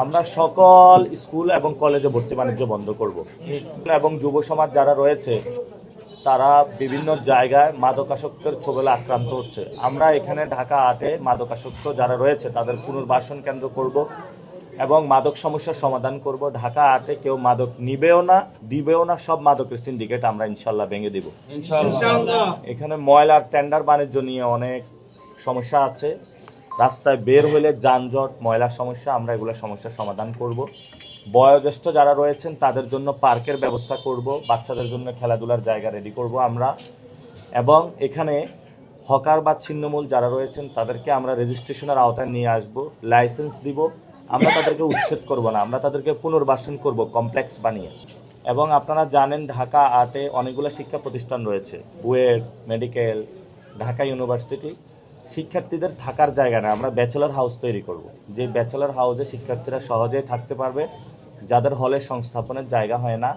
আমরা সকল স্কুল এবং কলেজে ভর্তি বাণিজ্য বন্ধ করব এবং যুব সমাজ যারা রয়েছে তারা বিভিন্ন জায়গায় মাদকাসক্তের ছোবলে আক্রান্ত হচ্ছে। আমরা এখানে ঢাকা ৮-এ মাদকাসক্ত যারা রয়েছে তাদের পুনর্বাসন কেন্দ্র করব এবং মাদক সমস্যার সমাধান করব। ঢাকা ৮-এ কেউ মাদক নিবেও না, দিবেও না, সব মাদকের সিন্ডিকেট আমরা ইনশাল্লাহ ভেঙে দিব। এখানে ময়লার টেন্ডার বাণিজ্য নিয়ে অনেক সমস্যা আছে। রাস্তায় বের হইলে যানজট, ময়লার সমস্যা, আমরা এগুলো সমস্যার সমাধান করব। বয়োজ্যেষ্ঠ যারা রয়েছেন তাদের জন্য পার্কের ব্যবস্থা করব, বাচ্চাদের জন্য খেলাধুলার জায়গা রেডি করব আমরা। এবং এখানে হকার বা ছিন্নমূল যারা রয়েছেন তাদেরকে আমরা রেজিস্ট্রেশনের আওতায় নিয়ে আসব, লাইসেন্স দিব। আমরা তাদেরকে উচ্ছেদ করব না, আমরা তাদেরকে পুনর্বাসন করব কমপ্লেক্স বানিয়ে। এবং আপনারা জানেন ঢাকা ৮-এ অনেকগুলো শিক্ষা প্রতিষ্ঠান রয়েছে, বুয়েট, মেডিকেল, ঢাকা ইউনিভার্সিটি। শিক্ষার্থীদের থাকার জায়গা না, আমরা ব্যাচেলর হাউস তৈরি করব, যে ব্যাচেলর হাউসে শিক্ষার্থীরা সহজেই থাকতে পারবে, যাদের হলে সংস্থাপনের জায়গা হয় না।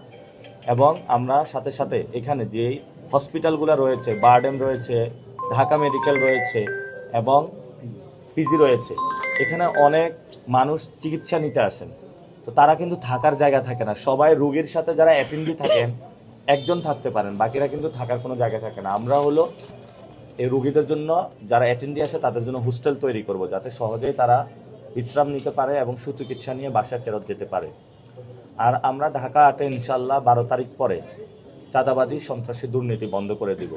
এবং আমরা সাথে সাথে এখানে যেই হসপিটালগুলো রয়েছে, বারডেম রয়েছে, ঢাকা মেডিকেল রয়েছে এবং পিজি রয়েছে, এখানে অনেক মানুষ চিকিৎসা নিতে আসেন, তো তারা কিন্তু থাকার জায়গা থাকে না। সবাই রোগীর সাথে যারা অ্যাটেন্ডি থাকেন একজন থাকতে পারেন, বাকিরা কিন্তু থাকার কোনো জায়গা থাকে না। আমরা হলো এই রোগীদের জন্য যারা অ্যাটেন্ডি আসে তাদের জন্য হোস্টেল তৈরি করব, যাতে সহজেই তারা বিশ্রাম নিতে পারে এবং সুচিকিৎসা নিয়ে বাসায় ফেরত যেতে পারে। আর আমরা ঢাকা ৮-এ ইনশাল্লাহ ১২ তারিখ পরে চাঁদাবাজি, সন্ত্রাসী, দুর্নীতি বন্ধ করে দিব।